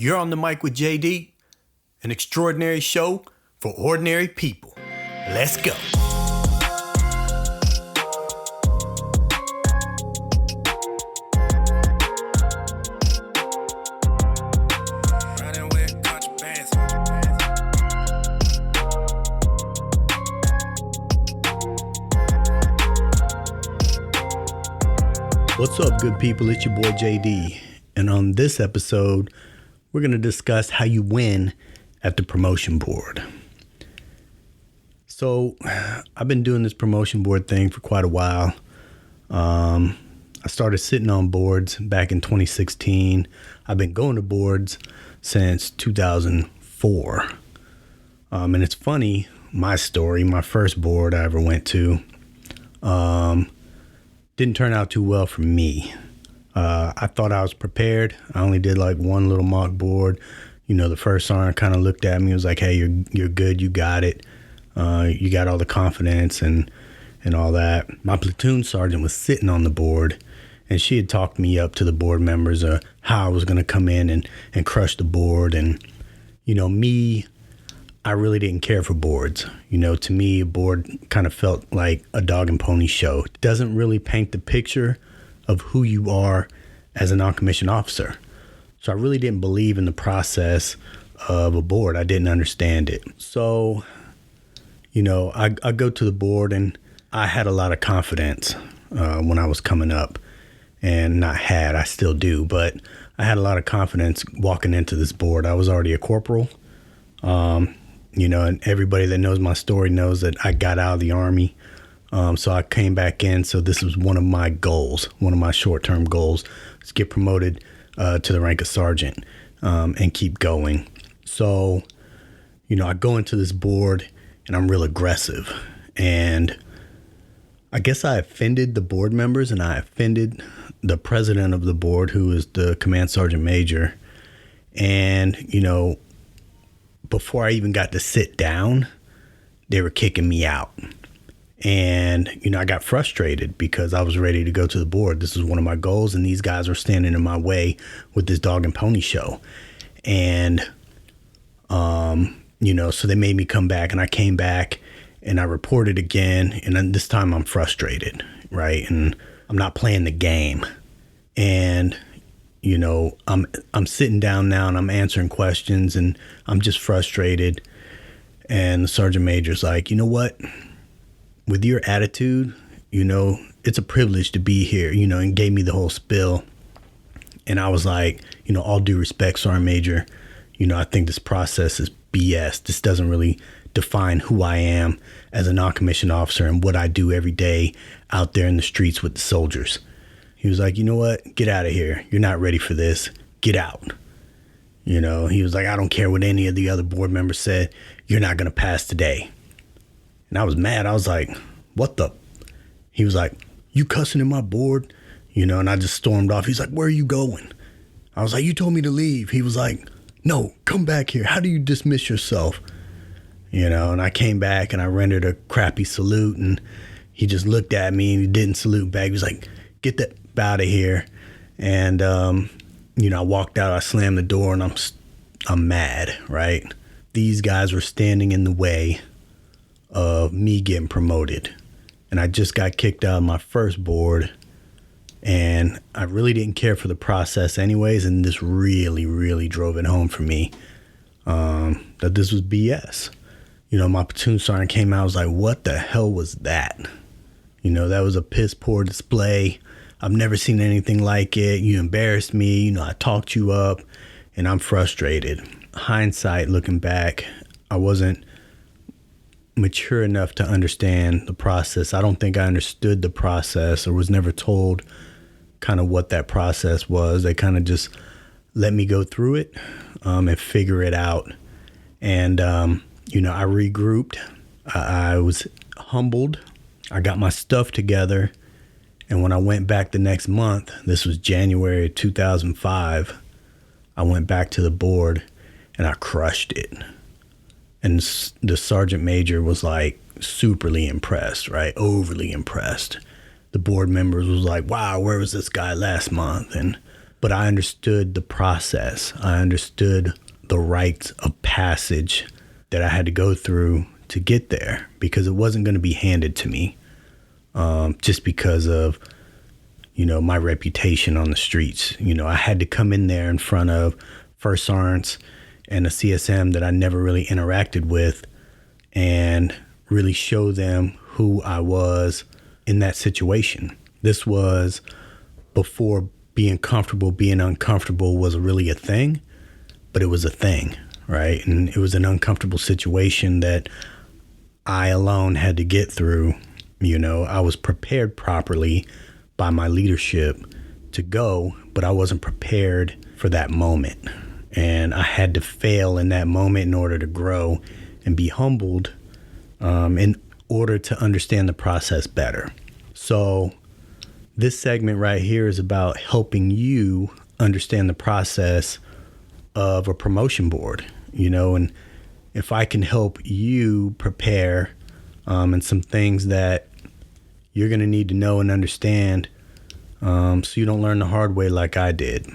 You're on the mic with JD, an extraordinary show for ordinary people. Let's go. What's up, good people? It's your boy JD. And on this episode, we're going to discuss how you win at the promotion board. So I've been doing this promotion board thing for quite a while. I started sitting on boards back in 2016. I've been going to boards since 2004. And it's funny, my story, my first board I ever went to, didn't turn out too well for me. I thought I was prepared. I only did like one little mock board. You know, the first sergeant kind of looked at me and was like, hey, you're good. You got it. You got all the confidence and all that. My platoon sergeant was sitting on the board, and she had talked me up to the board members of how I was going to come in and crush the board. And, you know, me, I really didn't care for boards. You know, to me, a board kind of felt like a dog and pony show. It doesn't really paint the picture of who you are as a non-commissioned officer. So I really didn't believe in the process of a board. I didn't understand it. So, you know, I go to the board, and I had a lot of confidence when I was coming up. And I still do, but I had a lot of confidence walking into this board. I was already a corporal. You know, and everybody that knows my story knows that I got out of the Army. So I came back in. So this was one of my goals, one of my short-term goals, is get promoted to the rank of sergeant and keep going. So, you know, I go into this board and I'm real aggressive. And I guess I offended the board members, and I offended the president of the board, who is the command sergeant major. And, you know, before I even got to sit down, they were kicking me out. And, you know, I got frustrated because I was ready to go to the board. This was one of my goals, and these guys were standing in my way with this dog and pony show. And, you know, so they made me come back, and I came back and I reported again. And then this time I'm frustrated, right? And I'm not playing the game. And, you know, I'm sitting down now and I'm answering questions, and I'm just frustrated. And the sergeant major's like, you know what? With your attitude, you know, it's a privilege to be here, you know, and gave me the whole spill. And I was like, you know, all due respect, Sergeant Major, you know, I think this process is BS. This doesn't really define who I am as a non-commissioned officer and what I do every day out there in the streets with the soldiers. He was like, you know what? Get out of here. You're not ready for this. Get out. You know, he was like, I don't care what any of the other board members said. You're not going to pass today. And I was mad. I was like, what the? He was like, you cussing in my board? You know, and I just stormed off. He's like, where are you going? I was like, you told me to leave. He was like, no, come back here. How do you dismiss yourself? You know, and I came back and I rendered a crappy salute, and he just looked at me and he didn't salute back. He was like, get that out of here. And, you know, I walked out, I slammed the door, and I'm mad, right? These guys were standing in the way of me getting promoted. And I just got kicked out of my first board, and I really didn't care for the process anyways. And this really, really drove it home for me, that this was BS. You know, my platoon sergeant came out, I was like, what the hell was that? You know, that was a piss poor display. I've never seen anything like it. You embarrassed me. You know, I talked you up, and I'm frustrated. Hindsight, looking back, I wasn't mature enough to understand the process. I don't think I understood the process, or was never told kind of what that process was. They kind of just let me go through it and figure it out. And, you know, I regrouped. I was humbled. I got my stuff together. And when I went back the next month, this was January 2005, I went back to the board and I crushed it. And the sergeant major was like superly impressed, right? Overly impressed. The board members was like, wow, where was this guy last month? And but I understood the process. I understood the rites of passage that I had to go through to get there, because it wasn't going to be handed to me just because of, my reputation on the streets. I had to come in there in front of first sergeants and a CSM that I never really interacted with and really show them who I was in that situation. This was before being comfortable, being uncomfortable was really a thing, but it was a thing, right? And it was an uncomfortable situation that I alone had to get through. I was prepared properly by my leadership to go, but I wasn't prepared for that moment. And I had to fail in that moment in order to grow and be humbled in order to understand the process better. So this segment right here is about helping you understand the process of a promotion board, and if I can help you prepare and some things that you're going to need to know and understand so you don't learn the hard way like I did,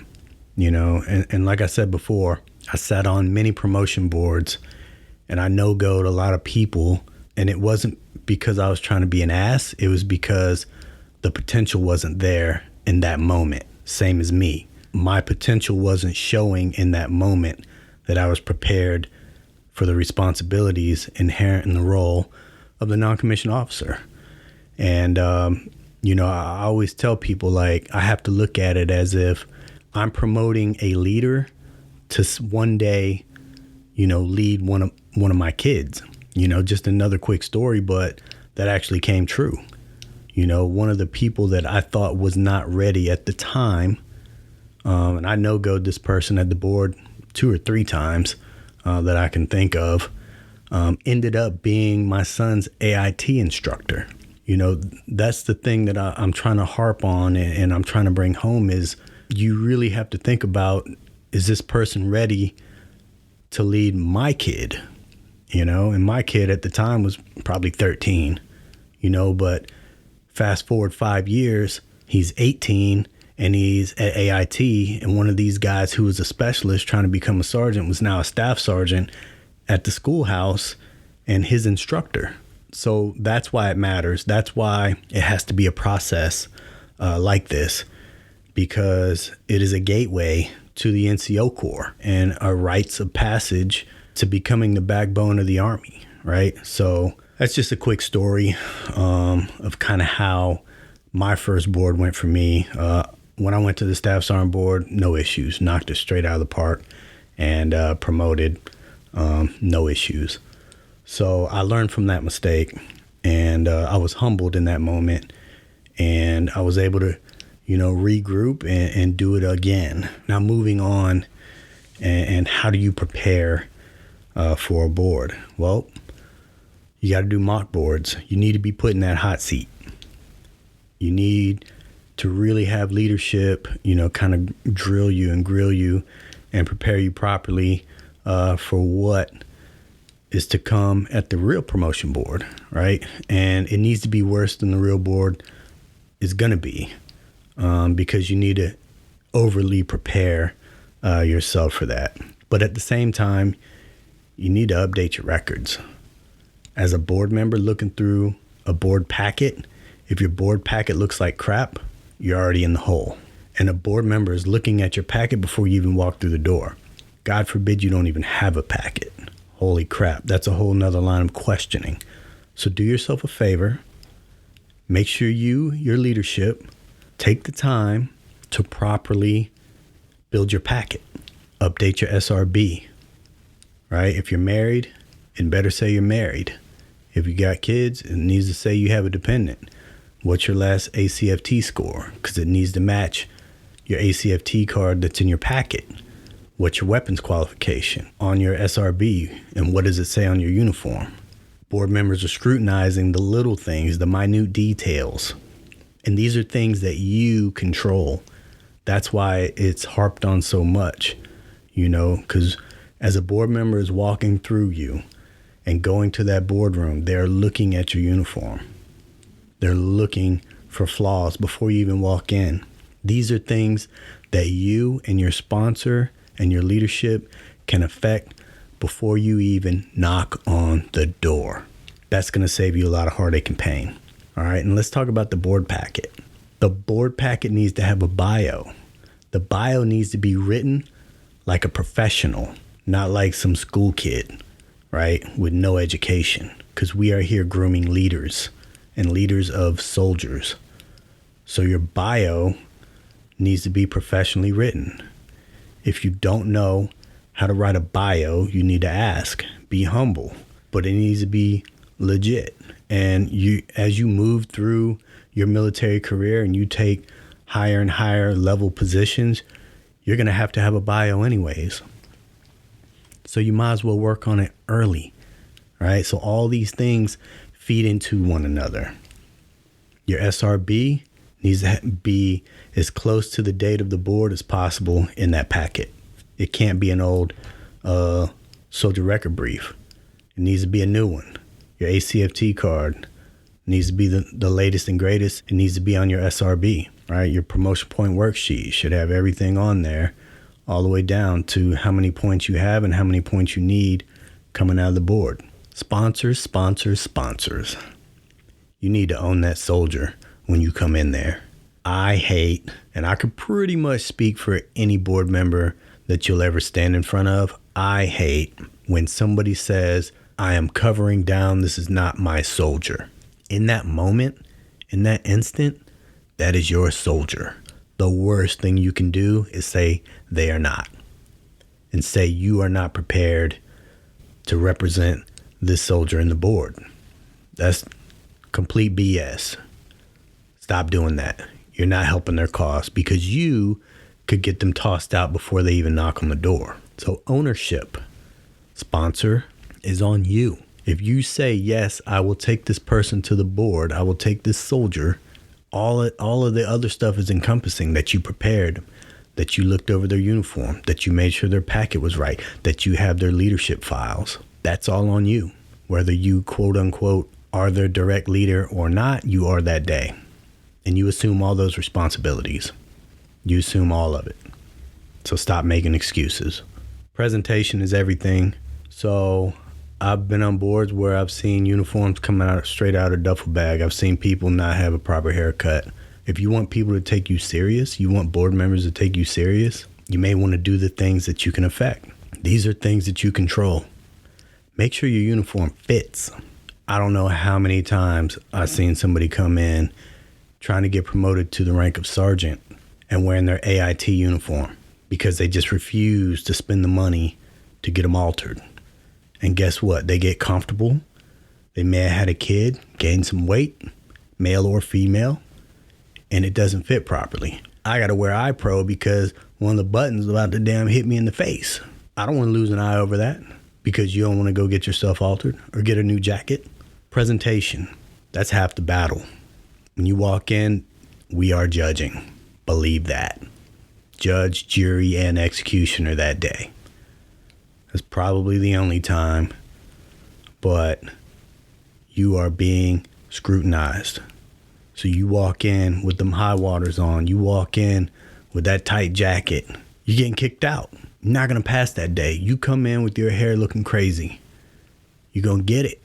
and like I said before, I sat on many promotion boards and I no-go'd a lot of people, and it wasn't because I was trying to be an ass. It was because the potential wasn't there in that moment, same as me. My potential wasn't showing in that moment that I was prepared for the responsibilities inherent in the role of the non-commissioned officer. And, I always tell people, I have to look at it as if I'm promoting a leader to one day, lead one of my kids. Just another quick story, but that actually came true. One of the people that I thought was not ready at the time, and I no-go'd this person at the board 2 or 3 times that I can think of, ended up being my son's AIT instructor. That's the thing that I'm trying to harp on and I'm trying to bring home is you really have to think about, is this person ready to lead my kid? And my kid at the time was probably 13, but fast forward 5 years, he's 18 and he's at AIT, and one of these guys who was a specialist trying to become a sergeant was now a staff sergeant at the schoolhouse and his instructor. So that's why it matters. That's why it has to be a process like this, because it is a gateway to the NCO Corps and a rites of passage to becoming the backbone of the Army, right? So that's just a quick story of kind of how my first board went for me. When I went to the Staff Sergeant Board, no issues, knocked it straight out of the park and promoted, no issues. So I learned from that mistake, and I was humbled in that moment, and I was able to, regroup and do it again. Now moving on, and how do you prepare for a board? Well, you got to do mock boards. You need to be put in that hot seat. You need to really have leadership, kind of drill you and grill you and prepare you properly for what is to come at the real promotion board, right? And it needs to be worse than the real board is going to be because you need to overly prepare yourself for that. But at the same time, you need to update your records. As a board member looking through a board packet, if your board packet looks like crap, you're already in the hole. And a board member is looking at your packet before you even walk through the door. God forbid you don't even have a packet. Holy crap, that's a whole nother line of questioning. So do yourself a favor. Make sure your leadership, take the time to properly build your packet. Update your SRB, right? If you're married, it better say you're married. If you got kids, it needs to say you have a dependent. What's your last ACFT score? Because it needs to match your ACFT card that's in your packet. What's your weapons qualification on your SRB? And what does it say on your uniform? Board members are scrutinizing the little things, the minute details. And these are things that you control. That's why it's harped on so much, because as a board member is walking through you and going to that boardroom, they're looking at your uniform. They're looking for flaws before you even walk in. These are things that you and your sponsor and your leadership can affect before you even knock on the door. That's going to save you a lot of heartache and pain. All right, and let's talk about the board packet. The board packet needs to have a bio. The bio needs to be written like a professional, not like some school kid, right, with no education, because we are here grooming leaders and leaders of soldiers. So your bio needs to be professionally written. If you don't know how to write a bio, you need to ask. Be humble, but it needs to be legit. And you, as you move through your military career and you take higher and higher level positions, you're going to have a bio anyways. So you might as well work on it early, right? So all these things feed into one another. Your SRB needs to be as close to the date of the board as possible in that packet. It can't be an old soldier record brief. It needs to be a new one. Your ACFT card needs to be the latest and greatest. It needs to be on your SRB, right? Your promotion point worksheet should have everything on there, all the way down to how many points you have and how many points you need coming out of the board. Sponsors, sponsors, sponsors. You need to own that soldier when you come in there. I hate, and I could pretty much speak for any board member that you'll ever stand in front of, I hate when somebody says, I am covering down, this is not my soldier. In that moment, in that instant, that is your soldier. The worst thing you can do is say they are not, and say you are not prepared to represent this soldier in the board. That's complete BS. Stop doing that. You're not helping their cause, because you could get them tossed out before they even knock on the door. So ownership, sponsor, is on you. If you say, yes, I will take this person to the board, I will take this soldier, all of the other stuff is encompassing, that you prepared, that you looked over their uniform, that you made sure their packet was right, that you have their leadership files. That's all on you. Whether you, quote unquote, are their direct leader or not, you are that day. And you assume all those responsibilities. You assume all of it. So stop making excuses. Presentation is everything. So I've been on boards where I've seen uniforms come out straight out of duffel bag. I've seen people not have a proper haircut. If you want people to take you serious, you want board members to take you serious, you may want to do the things that you can affect. These are things that you control. Make sure your uniform fits. I don't know how many times I've seen somebody come in trying to get promoted to the rank of sergeant and wearing their AIT uniform because they just refuse to spend the money to get them altered. And guess what? They get comfortable. They may have had a kid, gained some weight, male or female, and it doesn't fit properly. I got to wear iPro because one of the buttons about to damn hit me in the face. I don't want to lose an eye over that because you don't want to go get yourself altered or get a new jacket. Presentation, that's half the battle. When you walk in, we are judging. Believe that. Judge, jury, and executioner that day. That's probably the only time, but you are being scrutinized. So you walk in with them high waters on, you walk in with that tight jacket, you're getting kicked out. You're not going to pass that day. You come in with your hair looking crazy. You're going to get it.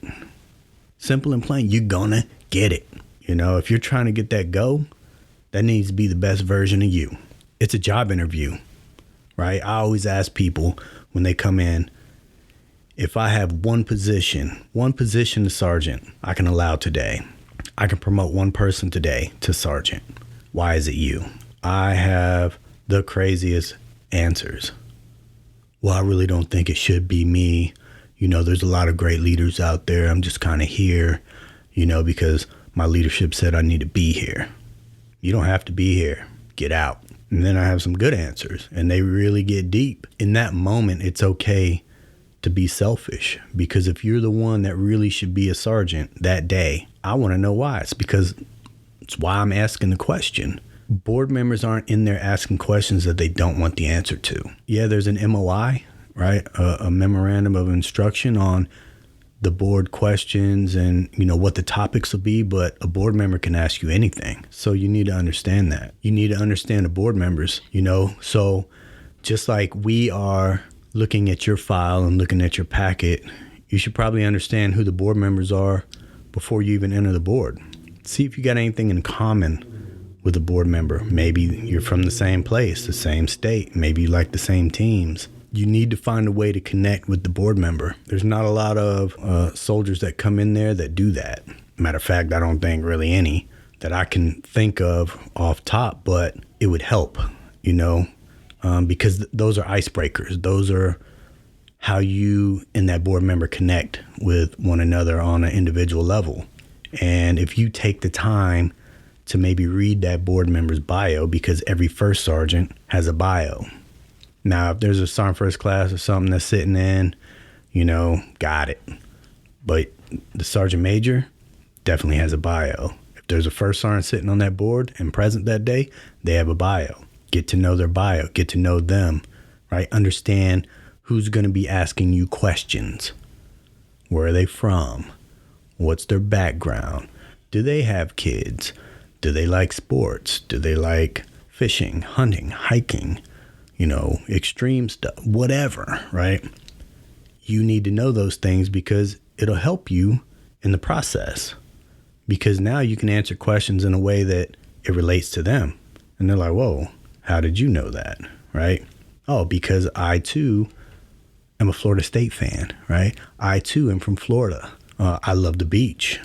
Simple and plain, you're going to get it. You know, if you're trying to get that go, that needs to be the best version of you. It's a job interview, right? I always ask people when they come in, if I have one position to sergeant I can allow today, I can promote one person today to sergeant. Why is it you? I have the craziest answers. Well, I really don't think it should be me. You know, there's a lot of great leaders out there. I'm just kind of here, you know, because my leadership said I need to be here. You don't have to be here. Get out. And then I have some good answers, and they really get deep. In that moment, it's okay to be selfish, because if you're the one that really should be a sergeant that day, I want to know why. It's because it's why I'm asking the question. Board members aren't in there asking questions that they don't want the answer to. Yeah, there's an MOI, right? A memorandum of instruction on the board questions and, what the topics will be, but a board member can ask you anything. So you need to understand that. You need to understand the board members, So just like we are looking at your file and looking at your packet, you should probably understand who the board members are before you even enter the board. See if you got anything in common with a board member. Maybe you're from the same place, the same state. Maybe you like the same teams. You need to find a way to connect with the board member. There's not a lot of soldiers that come in there that do that. Matter of fact, I don't think really any that I can think of off top, but it would help, because those are icebreakers. Those are how you and that board member connect with one another on an individual level. And if you take the time to maybe read that board member's bio, because every first sergeant has a bio. Now, if there's a sergeant first class or something that's sitting in, got it. But the sergeant major definitely has a bio. If there's a first sergeant sitting on that board and present that day, they have a bio. Get to know their bio, get to know them, right? Understand who's going to be asking you questions. Where are they from? What's their background? Do they have kids? Do they like sports? Do they like fishing, hunting, hiking? Extreme stuff, whatever, right? You need to know those things because it'll help you in the process. Because now you can answer questions in a way that it relates to them. And they're like, whoa, how did you know that, right? Oh, because I too am a Florida State fan, right? I too am from Florida. I love the beach.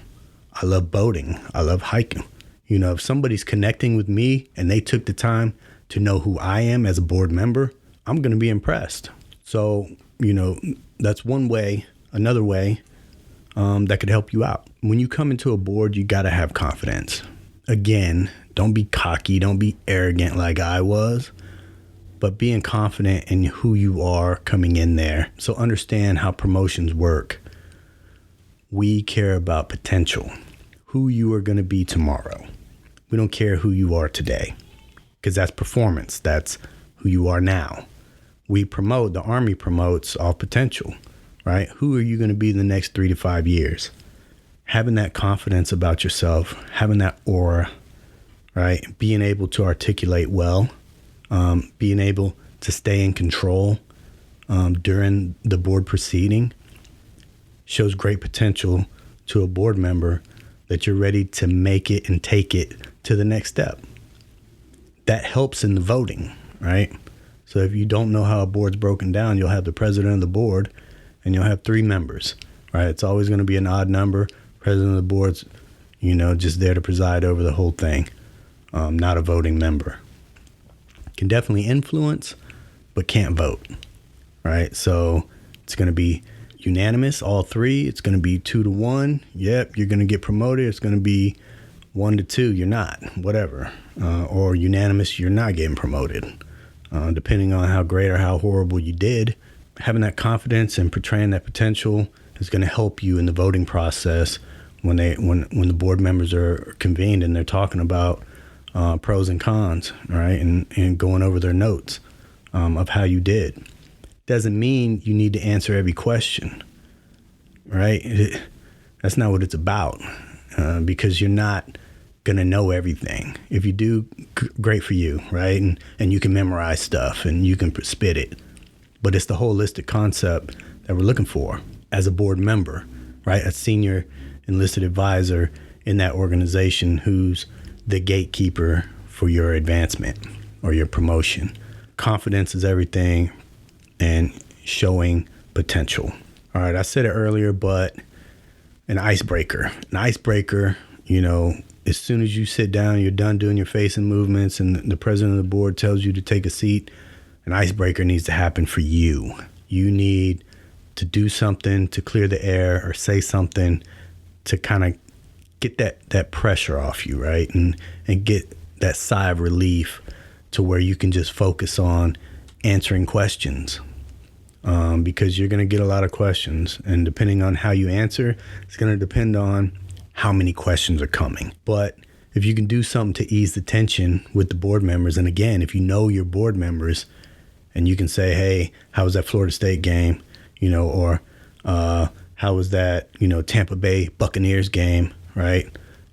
I love boating. I love hiking. If somebody's connecting with me and they took the time to know who I am as a board member, I'm going to be impressed. So, that's one way. Another way that could help you out. When you come into a board, you got to have confidence. Again, don't be cocky. Don't be arrogant like I was, but being confident in who you are coming in there. So understand how promotions work. We care about potential, who you are going to be tomorrow. We don't care who you are today. Because that's performance. That's who you are now. The Army promotes off potential, right? Who are you going to be in the next 3 to 5 years? Having that confidence about yourself, having that aura, right? Being able to articulate well, being able to stay in control during the board proceeding shows great potential to a board member that you're ready to make it and take it to the next step. That helps in the voting, right? So if you don't know how a board's broken down, you'll have the president of the board and you'll have 3 members, right? It's always going to be an odd number. President of the board's, just there to preside over the whole thing, not a voting member. Can definitely influence, but can't vote, right? So it's going to be unanimous, all 3. It's going to be 2 to 1. Yep, you're going to get promoted. It's going to be 1 to 2, you're not, whatever. Or unanimous, you're not getting promoted. Depending on how great or how horrible you did, having that confidence and portraying that potential is going to help you in the voting process when the board members are convened and they're talking about pros and cons, right? And going over their notes of how you did. Doesn't mean you need to answer every question, right? That's not what it's about, because you're not going to know everything. If you do, great for you, right? And you can memorize stuff and you can spit it. But it's the holistic concept that we're looking for as a board member, right? A senior enlisted advisor in that organization who's the gatekeeper for your advancement or your promotion. Confidence is everything, and showing potential. All right, I said it earlier, but an icebreaker, as soon as you sit down, you're done doing your facing movements and the president of the board tells you to take a seat, an icebreaker needs to happen for you. You need to do something to clear the air or say something to kind of get that pressure off you, right? And get that sigh of relief to where you can just focus on answering questions. Because you're going to get a lot of questions. And depending on how you answer, it's going to depend on how many questions are coming. But if you can do something to ease the tension with the board members, and again, if you know your board members and you can say, hey, how was that Florida State game? Or How was that, Tampa Bay Buccaneers game, right?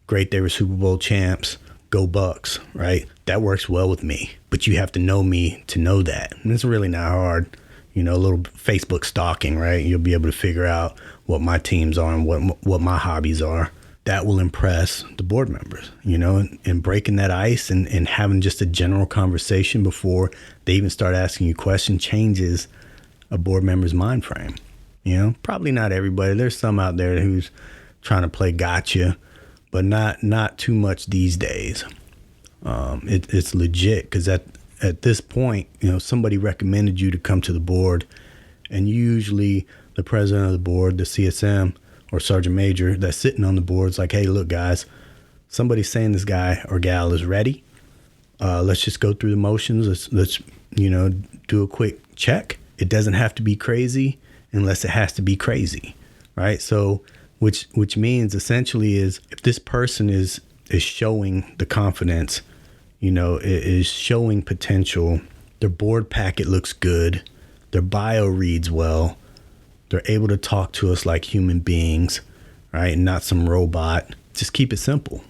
Great, they were Super Bowl champs. Go Bucks, right? That works well with me. But you have to know me to know that. And it's really not hard. A little Facebook stalking, right? You'll be able to figure out what my teams are and what my hobbies are. That will impress the board members, and breaking that ice and having just a general conversation before they even start asking you questions changes a board member's mind frame. Probably not everybody. There's some out there who's trying to play gotcha, but not too much these days. It's legit because at this point, somebody recommended you to come to the board, and usually the president of the board, the CSM or sergeant major that's sitting on the board is like, hey, look, guys, somebody's saying this guy or gal is ready. Let's just go through the motions. Let's do a quick check. It doesn't have to be crazy unless it has to be crazy, right? So which means essentially is if this person is showing the confidence, is showing potential, their board packet looks good, their bio reads well, they're able to talk to us like human beings, right? And not some robot. Just keep it simple,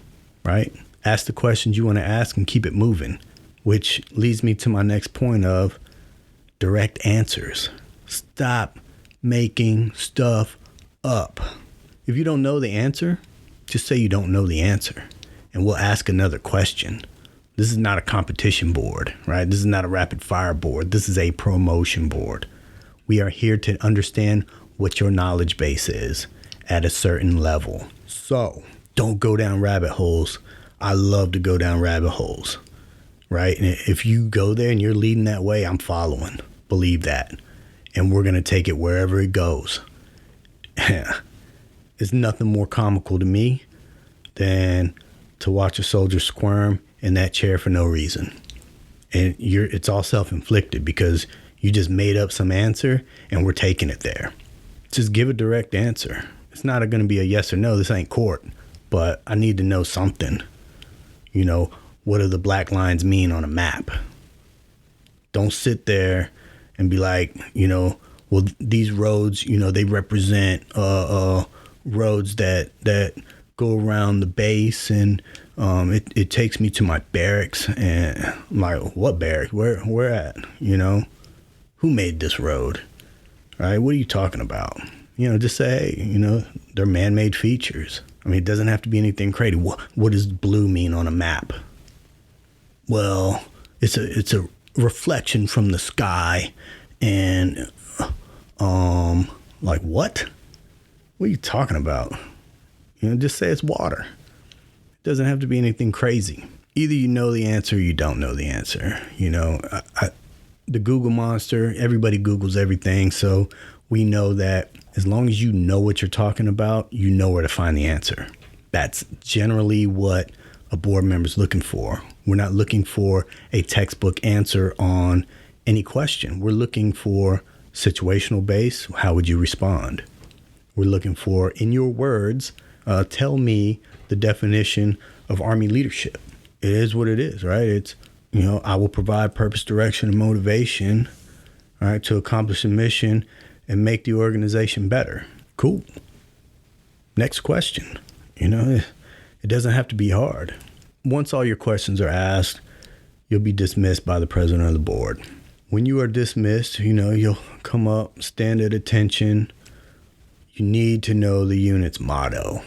right? Ask the questions you want to ask and keep it moving, which leads me to my next point of direct answers. Stop making stuff up. If you don't know the answer, just say you don't know the answer, and we'll ask another question. This is not a competition board, right? This is not a rapid fire board. This is a promotion board. We are here to understand what your knowledge base is at a certain level. So don't go down rabbit holes. I love to go down rabbit holes, right? And if you go there and you're leading that way, I'm following. Believe that. And we're going to take it wherever it goes. It's nothing more comical to me than to watch a soldier squirm in that chair for no reason. And it's all self-inflicted because you just made up some answer and we're taking it there. Just give a direct answer. It's not going to be a yes or no. This ain't court, but I need to know something. What do the black lines mean on a map? Don't sit there and be like, well, these roads, they represent roads that go around the base, and it takes me to my barracks. And I'm like, what barracks? Where at? Who made this road? Right? What are you talking about? Just say, hey, they're man-made features. I mean, it doesn't have to be anything crazy. What does blue mean on a map? Well, it's a reflection from the sky, and like what? What are you talking about? Just say it's water. It doesn't have to be anything crazy. Either you know the answer or you don't know the answer. The Google monster, everybody Googles everything. So we know that as long as you know what you're talking about, you know where to find the answer. That's generally what a board member's looking for. We're not looking for a textbook answer on any question. We're looking for situational base. How would you respond? We're looking for, in your words, tell me the definition of Army leadership. It is what it is, right? It's, I will provide purpose, direction, and motivation, all right, to accomplish a mission and make the organization better. Cool. Next question. It doesn't have to be hard. Once all your questions are asked, you'll be dismissed by the president of the board. When you are dismissed, you'll come up, stand at attention. You need to know the unit's motto,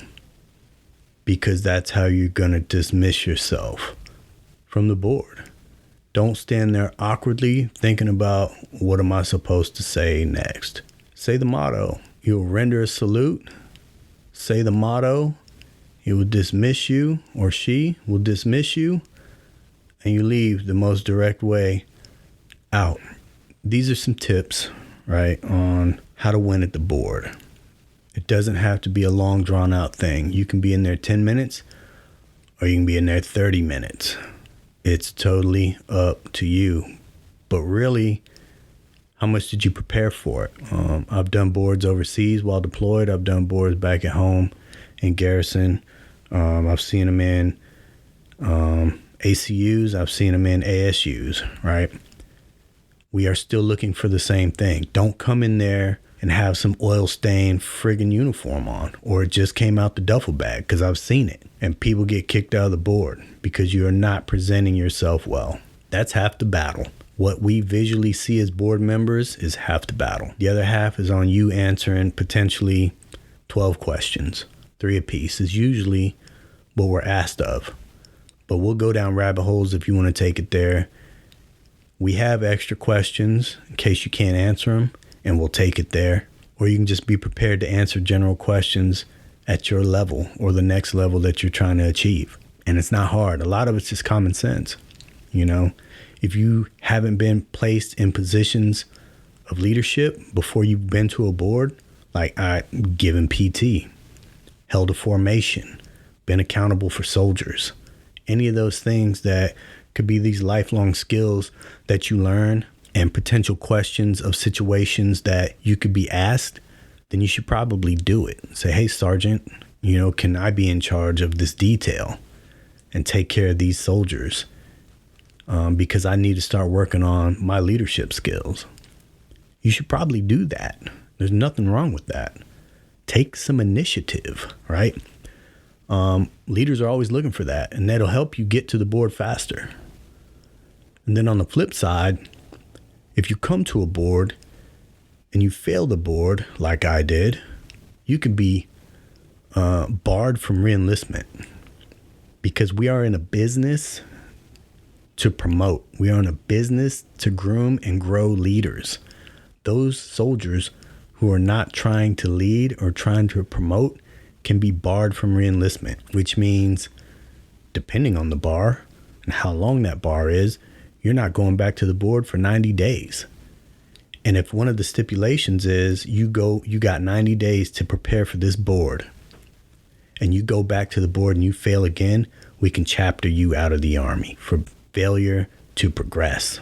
because that's how you're going to dismiss yourself from the board. Don't stand there awkwardly thinking about what am I supposed to say next. Say the motto. You'll render a salute. Say the motto. He will dismiss you, or she will dismiss you, and you leave the most direct way out. These are some tips, right, on how to win at the board. It doesn't have to be a long, drawn-out thing. You can be in there 10 minutes, or you can be in there 30 minutes. It's totally up to you. But really, how much did you prepare for it? I've done boards overseas while deployed. I've done boards back at home in garrison. I've seen them in ACUs. I've seen them in ASUs, right? We are still looking for the same thing. Don't come in there and have some oil stained friggin' uniform on, or it just came out the duffel bag, because I've seen it. And people get kicked out of the board because you are not presenting yourself well. That's half the battle. What we visually see as board members is half the battle. The other half is on you answering potentially 12 questions. 3 apiece is usually what we're asked of. But we'll go down rabbit holes if you want to take it there. We have extra questions in case you can't answer them, and we'll take it there. Or you can just be prepared to answer general questions at your level or the next level that you're trying to achieve. And it's not hard. A lot of it's just common sense. You know, if you haven't been placed in positions of leadership before you've been to a board, like I've given PT, held a formation, been accountable for soldiers, any of those things that could be these lifelong skills that you learn and potential questions of situations that you could be asked, then you should probably do it. Say, hey, Sergeant, you know, can I be in charge of this detail and take care of these soldiers? Because I need to start working on my leadership skills. You should probably do that. There's nothing wrong with that. Take some initiative, right? Leaders are always looking for that, and that'll help you get to the board faster. And then on the flip side, if you come to a board and you fail the board like I did, you could be barred from reenlistment, because we are in a business to promote. We are in a business to groom and grow leaders. Those soldiers who are not trying to lead or trying to promote can be barred from reenlistment, which means, depending on the bar and how long that bar is, you're not going back to the board for 90 days. And if one of the stipulations is you got 90 days to prepare for this board, and you go back to the board and you fail again, we can chapter you out of the Army for failure to progress.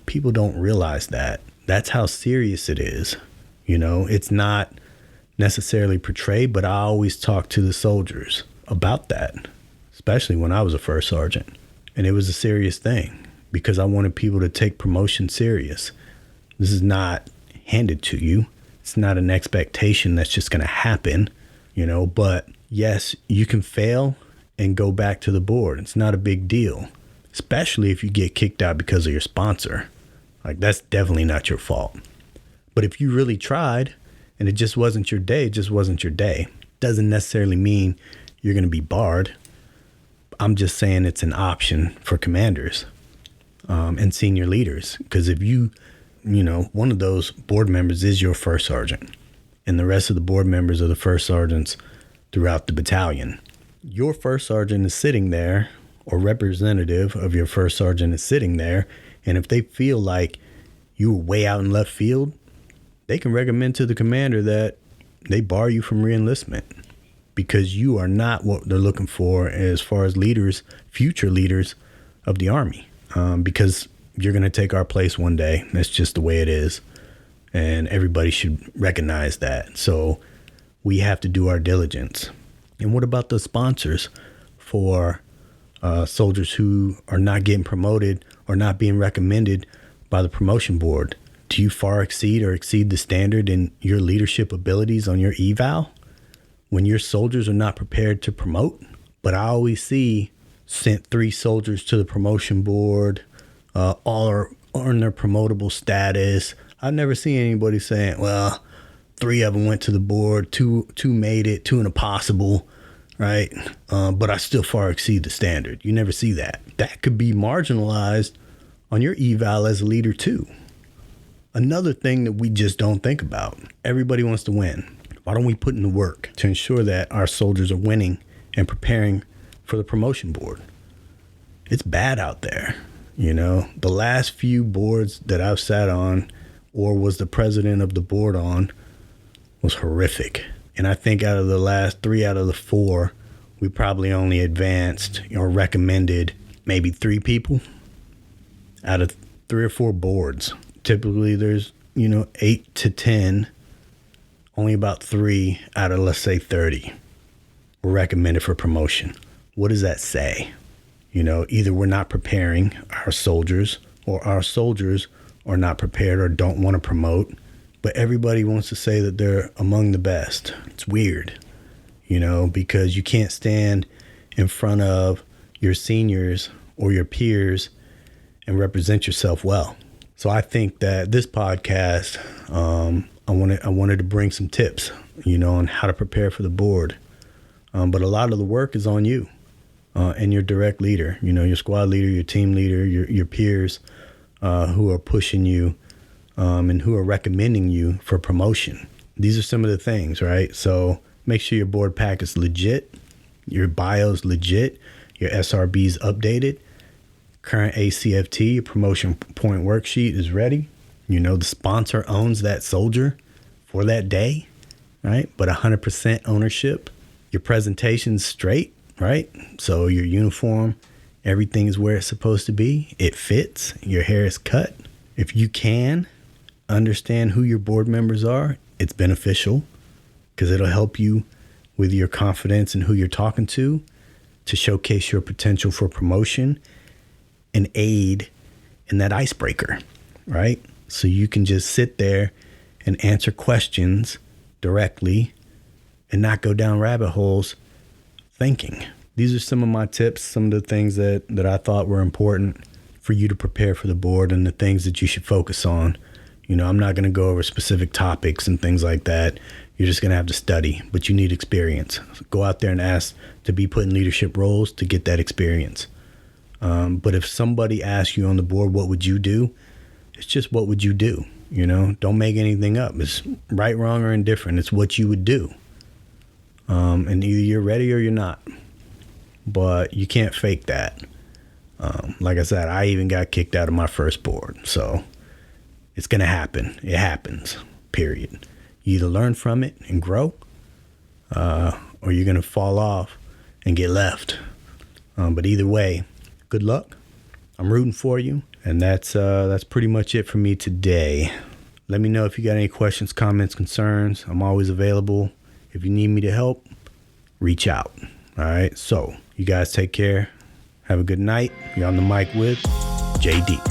People don't realize that. That's how serious it is. You know, it's not necessarily portrayed, but I always talk to the soldiers about that, especially when I was a first sergeant. And it was a serious thing because I wanted people to take promotion serious. This is not handed to you. It's not an expectation that's just going to happen, you know, but yes, you can fail and go back to the board. It's not a big deal, especially if you get kicked out because of your sponsor. Like, that's definitely not your fault. But if you really tried and it just wasn't your day, it just wasn't your day. Doesn't necessarily mean you're going to be barred. I'm just saying it's an option for commanders and senior leaders. Because if you know, one of those board members is your first sergeant and the rest of the board members are the first sergeants throughout the battalion. Your first sergeant is sitting there, or representative of your first sergeant is sitting there, and if they feel like you were way out in left field, they can recommend to the commander that they bar you from reenlistment because you are not what they're looking for as far as leaders, future leaders of the Army, because you're going to take our place one day. That's just the way it is, and everybody should recognize that. So we have to do our diligence. And what about the sponsors for soldiers who are not getting promoted or not being recommended by the promotion board? Do you far exceed the standard in your leadership abilities on your eval when your soldiers are not prepared to promote? But I always see sent 3 soldiers to the promotion board, all are on their promotable status. I've never seen anybody saying, well, 3 of them went to the board, two made it, 2 in a possible, right? But I still far exceed the standard. You never see that. That could be marginalized on your eval as a leader too. Another thing that we just don't think about. Everybody wants to win. Why don't we put in the work to ensure that our soldiers are winning and preparing for the promotion board? It's bad out there. You know, the last few boards that I've sat on or was the president of the board on was horrific. And I think out of the last 3 out of the 4, we probably only advanced or recommended maybe 3 people out of 3 or 4 boards. Typically there's, 8 to 10, only about 3 out of, let's say, 30 were recommended for promotion. What does that say? Either we're not preparing our soldiers or our soldiers are not prepared or don't want to promote but everybody wants to say that they're among the best. It's weird, because you can't stand in front of your seniors or your peers and represent yourself well. So I think that this podcast, I wanted to bring some tips, on how to prepare for the board. But a lot of the work is on you and your direct leader, your squad leader, your team leader, your peers who are pushing you and who are recommending you for promotion. These are some of the things, right? So make sure your board pack is legit, your bio's legit, your SRB's updated, current ACFT, your promotion point worksheet is ready. The sponsor owns that soldier for that day, right? But 100% ownership. Your presentation's straight, right? So your uniform, everything is where it's supposed to be. It fits. Your hair is cut. If you can understand who your board members are, it's beneficial because it'll help you with your confidence in who you're talking to showcase your potential for promotion and aid in that icebreaker, right? So you can just sit there and answer questions directly and not go down rabbit holes thinking. These are some of my tips, some of the things that I thought were important for you to prepare for the board and the things that you should focus on. I'm not going to go over specific topics and things like that. You're just going to have to study, but you need experience. So go out there and ask to be put in leadership roles to get that experience. But if somebody asks you on the board, what would you do? It's just, what would you do? Don't make anything up. It's right, wrong, or indifferent. It's what you would do. And either you're ready or you're not. But you can't fake that. Like I said, I even got kicked out of my first board. So it's going to happen. It happens, period. You either learn from it and grow, or you're going to fall off and get left. But either way, good luck. I'm rooting for you. And that's pretty much it for me today. Let me know if you got any questions, comments, concerns. I'm always available. If you need me to help, reach out. All right. So you guys take care. Have a good night. You're on the mic with JD.